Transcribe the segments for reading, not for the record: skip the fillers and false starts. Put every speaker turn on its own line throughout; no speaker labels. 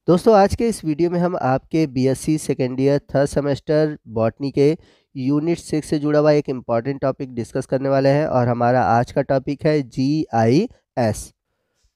दोस्तों आज के इस वीडियो में हम आपके BSc second year third semester botany के यूनिट 6 से जुड़ा हुआ एक इम्पॉर्टेंट टॉपिक डिस्कस करने वाले हैं और हमारा आज का टॉपिक है जीआईएस।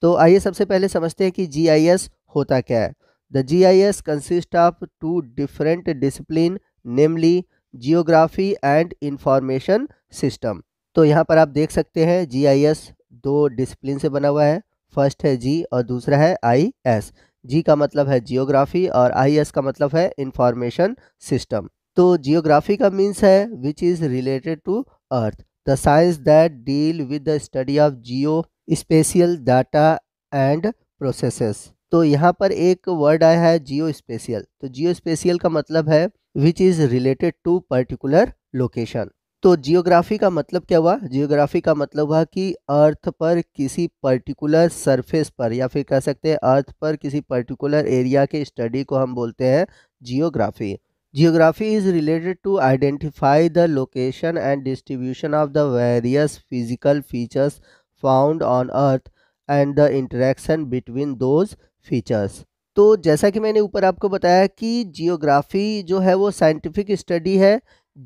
तो आइए सबसे पहले समझते हैं कि जीआईएस होता क्या है। The GIS consist of two different discipline, namely geography and information system. तो यहाँ पर आप देख सकते हैं जीआईएस दो डिसिप्लिन से बना हुआ है। फर्स्ट है जी और दूसरा है आईएस। जी का मतलब है जियोग्राफी और आईएस का मतलब है इंफॉर्मेशन सिस्टम। तो जियोग्राफी का मीन्स है which is related to earth, the science that deal with the study of geospatial data and processes. तो यहाँ पर एक वर्ड आया है जियो स्पेशियल। तो जियो स्पेशियल का मतलब है which is related to particular location. तो जियोग्राफी का मतलब क्या हुआ? जियोग्राफी का मतलब हुआ कि अर्थ पर किसी पर्टिकुलर सरफेस पर या फिर कह सकते हैं अर्थ पर किसी पर्टिकुलर एरिया के स्टडी को हम बोलते हैं geography. Geography is related to identify the location and distribution of the various physical features found on earth and the interaction between those features. तो जैसा कि मैंने ऊपर आपको बताया कि जियोग्राफी जो है वो साइंटिफिक स्टडी है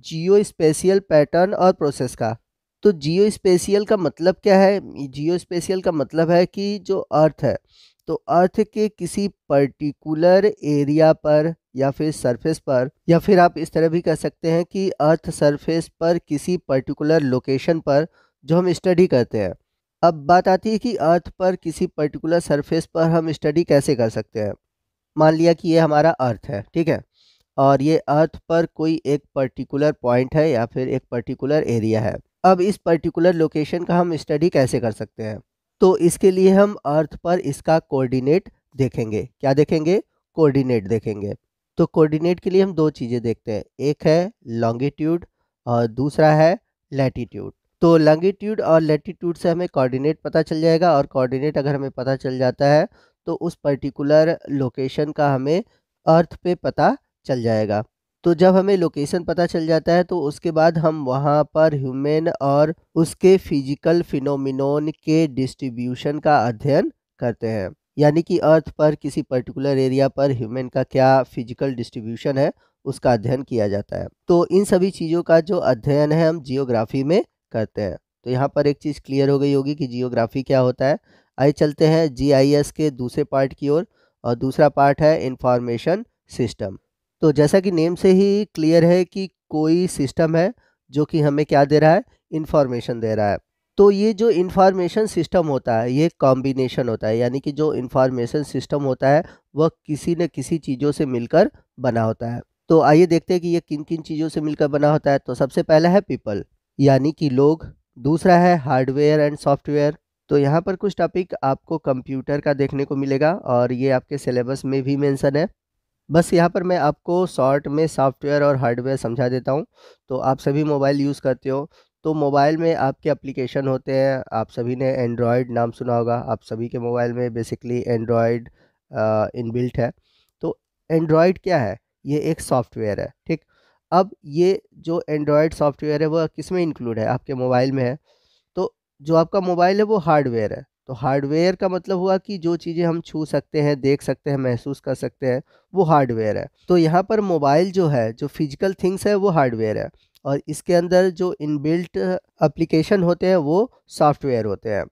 जियो स्पेशियल पैटर्न और प्रोसेस का। तो जियो स्पेशियल का मतलब क्या है? जियो स्पेशियल का मतलब है कि जो अर्थ है, तो अर्थ के किसी पर्टिकुलर एरिया पर या फिर सरफेस पर, या फिर आप इस तरह भी कह सकते हैं कि अर्थ सरफेस पर किसी पर्टिकुलर लोकेशन पर जो हम स्टडी करते हैं। अब बात आती है कि अर्थ पर किसी पर्टिकुलर सरफेस पर हम स्टडी कैसे कर सकते हैं। मान लिया कि ये हमारा अर्थ है, ठीक है, और ये अर्थ पर कोई एक पर्टिकुलर पॉइंट है या फिर एक पर्टिकुलर एरिया है। अब इस पर्टिकुलर लोकेशन का हम स्टडी कैसे कर सकते हैं? तो इसके लिए हम अर्थ पर इसका कोऑर्डिनेट देखेंगे। क्या देखेंगे? कोऑर्डिनेट देखेंगे। तो कोऑर्डिनेट के लिए हम दो चीज़ें देखते हैं, एक है लॉन्गिट्यूड और दूसरा है लैटिट्यूड। तो लॉन्गिट्यूड और लैटिट्यूड से हमें कोऑर्डिनेट पता चल जाएगा और कोऑर्डिनेट अगर हमें पता चल जाता है तो उस पर्टिकुलर लोकेशन का हमें अर्थ पे पता चल जाएगा। तो जब हमें लोकेशन पता चल जाता है तो उसके बाद हम वहाँ पर ह्यूमन और उसके फिजिकल फिनोमिनोन के डिस्ट्रीब्यूशन का अध्ययन करते हैं। यानी कि अर्थ पर किसी पर्टिकुलर एरिया पर ह्यूमन का क्या फिजिकल डिस्ट्रीब्यूशन है उसका अध्ययन किया जाता है। तो इन सभी चीज़ों का जो अध्ययन है हम जियोग्राफी में करते हैं। तो यहाँ पर एक चीज़ क्लियर हो गई होगी कि जियोग्राफी क्या होता है। आइए चलते हैं जीआईएस के दूसरे पार्ट की ओर, और दूसरा पार्ट है इंफॉर्मेशन सिस्टम। तो जैसा कि नेम से ही क्लियर है कि कोई सिस्टम है जो कि हमें क्या दे रहा है? इंफॉर्मेशन दे रहा है। तो ये जो इंफॉर्मेशन सिस्टम होता है ये कॉम्बिनेशन होता है, यानी कि जो इंफॉर्मेशन सिस्टम होता है वह किसी न किसी चीज़ों से मिलकर बना होता है। तो आइए देखते हैं कि ये किन किन चीज़ों से मिलकर बना होता है। तो सबसे पहला है पीपल, यानी कि लोग। दूसरा है हार्डवेयर एंड सॉफ्टवेयर। तो यहाँ पर कुछ टॉपिक आपको कंप्यूटर का देखने को मिलेगा और ये आपके सिलेबस में भी मेंशन है। बस यहाँ पर मैं आपको शॉर्ट में सॉफ्टवेयर और हार्डवेयर समझा देता हूँ। तो आप सभी मोबाइल यूज़ करते हो, तो मोबाइल में आपके एप्लीकेशन होते हैं। आप सभी ने एंड्रॉयड नाम सुना होगा, आप सभी के मोबाइल में बेसिकली एंड्रॉयड इनबिल्ट है। तो एंड्रॉयड क्या है? ये एक सॉफ्टवेयर है, ठीक। अब ये जो एंड्रॉयड सॉफ्टवेयर है वह किस में इंक्लूड है? आपके मोबाइल में है। तो जो आपका मोबाइल है वो हार्डवेयर है। तो हार्डवेयर का मतलब हुआ कि जो चीज़ें हम छू सकते हैं, देख सकते हैं, महसूस कर सकते हैं, वो हार्डवेयर है। तो यहाँ पर मोबाइल जो है, जो फिजिकल थिंग्स है वो हार्डवेयर है, और इसके अंदर जो इनबिल्ट एप्लीकेशन होते हैं वो सॉफ्टवेयर होते हैं।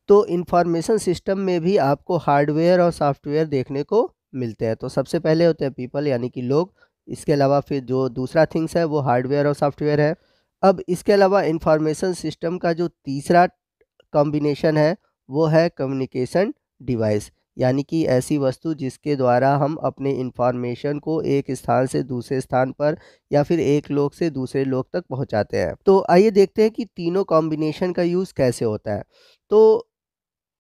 तो इंफॉर्मेशन सिस्टम में भी आपको हार्डवेयर और सॉफ्टवेयर देखने को मिलते हैं। तो सबसे पहले होते हैं पीपल, यानी कि लोग। इसके अलावा फिर जो दूसरा थिंग्स है वो हार्डवेयर और सॉफ्टवेयर है। अब इसके अलावा इंफॉर्मेशन सिस्टम का जो तीसरा कॉम्बिनेशन है वो है कम्युनिकेशन डिवाइस, यानी कि ऐसी वस्तु जिसके द्वारा हम अपने इंफॉर्मेशन को एक स्थान से दूसरे स्थान पर या फिर एक लोग से दूसरे लोग तक पहुंचाते हैं। तो आइए देखते हैं कि तीनों कॉम्बिनेशन का यूज़ कैसे होता है। तो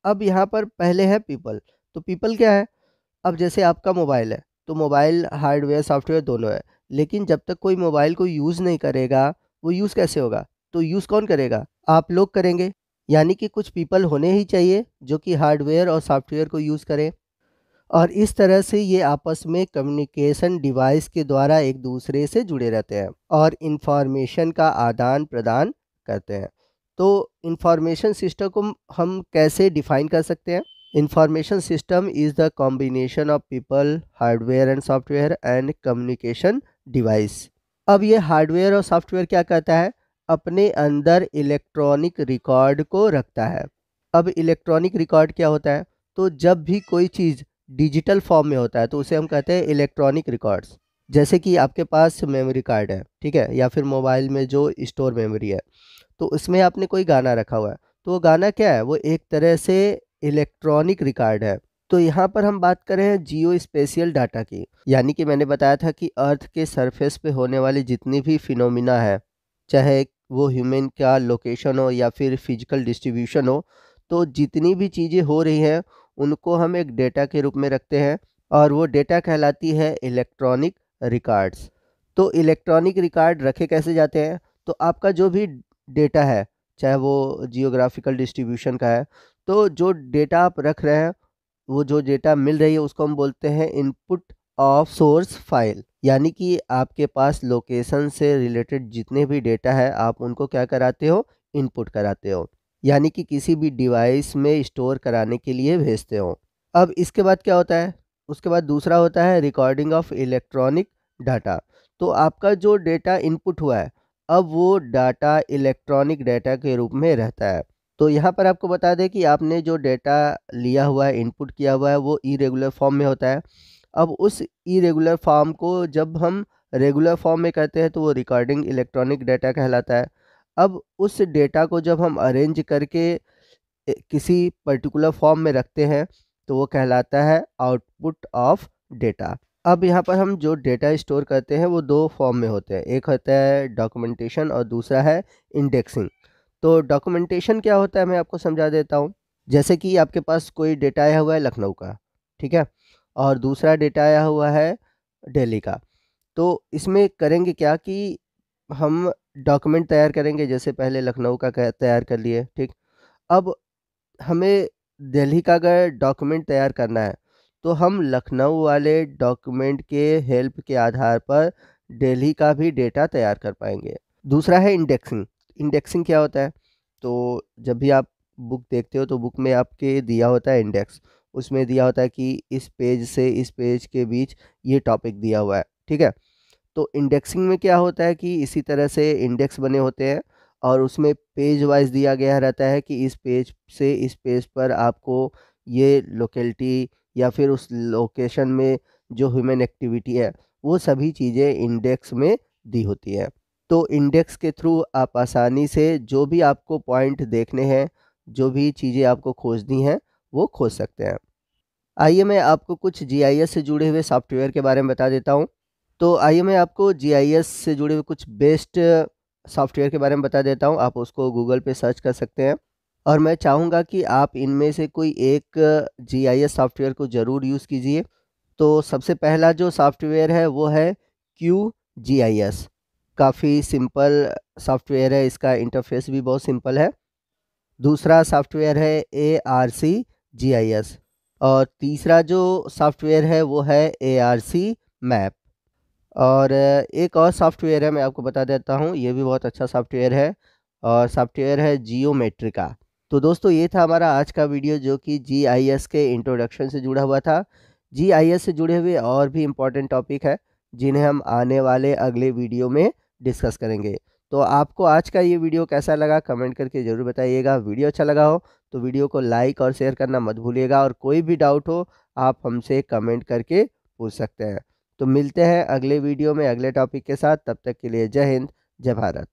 अब यहाँ पर पहले है पीपल। तो पीपल क्या है? अब जैसे आपका मोबाइल है, तो मोबाइल हार्डवेयर सॉफ्टवेयर दोनों है, लेकिन जब तक कोई मोबाइल को यूज़ नहीं करेगा वो यूज़ कैसे होगा? तो यूज़ कौन करेगा? आप लोग करेंगे। यानी कि कुछ पीपल होने ही चाहिए जो कि हार्डवेयर और सॉफ्टवेयर को यूज़ करें, और इस तरह से ये आपस में कम्युनिकेशन डिवाइस के द्वारा एक दूसरे से जुड़े रहते हैं और इंफॉर्मेशन का आदान प्रदान करते हैं। तो इंफॉर्मेशन सिस्टम को हम कैसे डिफाइन कर सकते हैं? Information system is the combination of people, hardware and software and communication device. अब ये हार्डवेयर और सॉफ्टवेयर क्या करता है, अपने अंदर इलेक्ट्रॉनिक रिकॉर्ड को रखता है। अब इलेक्ट्रॉनिक रिकॉर्ड क्या होता है, तो जब भी कोई चीज़ डिजिटल फॉर्म में होता है तो उसे हम कहते हैं इलेक्ट्रॉनिक रिकॉर्ड्स। जैसे कि आपके पास मेमोरी कार्ड है, ठीक है, या फिर मोबाइल में जो स्टोर मेमोरी है, तो उसमें आपने कोई गाना रखा हुआ है, तो वो गाना क्या है, वो एक तरह से इलेक्ट्रॉनिक रिकॉर्ड है। तो यहाँ पर हम बात करें हैं जियो स्पेशियल डाटा की, यानी कि मैंने बताया था कि अर्थ के सरफेस पे होने वाली जितनी भी फिनोमिना है, चाहे वो ह्यूमन का लोकेशन हो या फिर फिजिकल डिस्ट्रीब्यूशन हो, तो जितनी भी चीज़ें हो रही हैं उनको हम एक डेटा के रूप में रखते हैं और वो डेटा कहलाती है इलेक्ट्रॉनिक रिकॉर्ड्स। तो इलेक्ट्रॉनिक रिकॉर्ड रखे कैसे जाते हैं, तो आपका जो भी डेटा है, चाहे वो जियोग्राफिकल डिस्ट्रीब्यूशन का है, तो जो डेटा आप रख रहे हैं, वो जो डेटा मिल रही है उसको हम बोलते हैं इनपुट ऑफ सोर्स फाइल। यानी कि आपके पास लोकेशन से रिलेटेड जितने भी डेटा है आप उनको क्या कराते हो, इनपुट कराते हो, यानी कि किसी भी डिवाइस में स्टोर कराने के लिए भेजते हो। अब इसके बाद क्या होता है, उसके बाद दूसरा होता है रिकॉर्डिंग ऑफ इलेक्ट्रॉनिक डाटा। तो आपका जो डेटा इनपुट हुआ है, अब वो डाटा इलेक्ट्रॉनिक डाटा के रूप में रहता है। तो यहाँ पर आपको बता दें कि आपने जो डेटा लिया हुआ है, इनपुट किया हुआ है, वो इरेगुलर फॉर्म में होता है। अब उस इरेगुलर फॉर्म को जब हम रेगुलर फॉर्म में करते हैं तो वो रिकॉर्डिंग इलेक्ट्रॉनिक डाटा कहलाता है। अब उस डेटा को जब हम अरेंज करके किसी पर्टिकुलर फॉर्म में रखते हैं तो वो कहलाता है आउटपुट ऑफ डेटा। अब यहाँ पर हम जो डेटा स्टोर करते हैं वो दो फॉर्म में होते हैं, एक होता है डॉक्यूमेंटेशन और दूसरा है इंडेक्सिंग। तो डॉक्यूमेंटेशन क्या होता है मैं आपको समझा देता हूँ। जैसे कि आपके पास कोई डेटा आया हुआ है लखनऊ का, ठीक है, और दूसरा डेटा आया हुआ है दिल्ली का। तो इसमें करेंगे क्या कि हम डॉक्यूमेंट तैयार करेंगे, जैसे पहले लखनऊ का तैयार कर लिए, ठीक। अब हमें दिल्ली का अगर डॉक्यूमेंट तैयार करना है तो हम लखनऊ वाले डॉक्यूमेंट के हेल्प के आधार पर दिल्ली का भी डेटा तैयार कर पाएंगे। दूसरा है इंडेक्सिंग। इंडेक्सिंग क्या होता है, तो जब भी आप बुक देखते हो तो बुक में आपके दिया होता है इंडेक्स, उसमें दिया होता है कि इस पेज से इस पेज के बीच ये टॉपिक दिया हुआ है, ठीक है। तो इंडेक्सिंग में क्या होता है कि इसी तरह से इंडेक्स बने होते हैं और उसमें पेज वाइज दिया गया रहता है कि इस पेज से इस पेज पर आपको ये लोकेलिटी या फिर उस लोकेशन में जो ह्यूमन एक्टिविटी है वो सभी चीज़ें इंडेक्स में दी होती है। तो इंडेक्स के थ्रू आप आसानी से जो भी आपको पॉइंट देखने हैं, जो भी चीज़ें आपको खोजनी हैं, वो खोज सकते हैं। आइए मैं आपको कुछ जीआईएस से जुड़े हुए सॉफ्टवेयर के बारे में बता देता हूँ। तो आइए मैं आपको जीआईएस से जुड़े हुए कुछ बेस्ट सॉफ्टवेयर के बारे में बता देता हूँ, आप उसको गूगल पे सर्च कर सकते हैं और मैं चाहूँगा कि आप इनमें से कोई एक जीआईएस सॉफ्टवेयर को ज़रूर यूज़ कीजिए। तो सबसे पहला जो सॉफ्टवेयर है वो है QGIS। काफ़ी सिंपल सॉफ्टवेयर है, इसका इंटरफेस भी बहुत सिंपल है। दूसरा सॉफ्टवेयर है ARC GIS और तीसरा जो सॉफ्टवेयर है वो है ARC मैप। और एक और सॉफ्टवेयर है मैं आपको बता देता हूँ, ये भी बहुत अच्छा सॉफ्टवेयर है और सॉफ्टवेयर है जियोमेट्रिका। तो दोस्तों ये था हमारा आज का वीडियो जो कि GIS के इंट्रोडक्शन से जुड़ा हुआ था। GIS से जुड़े हुए और भी इम्पोर्टेंट टॉपिक है जिन्हें हम आने वाले अगले वीडियो में डिस्कस करेंगे। तो आपको आज का ये वीडियो कैसा लगा कमेंट करके ज़रूर बताइएगा। वीडियो अच्छा लगा हो तो वीडियो को लाइक और शेयर करना मत भूलिएगा और कोई भी डाउट हो आप हमसे कमेंट करके पूछ सकते हैं। तो मिलते हैं अगले वीडियो में अगले टॉपिक के साथ, तब तक के लिए जय हिंद, जय भारत।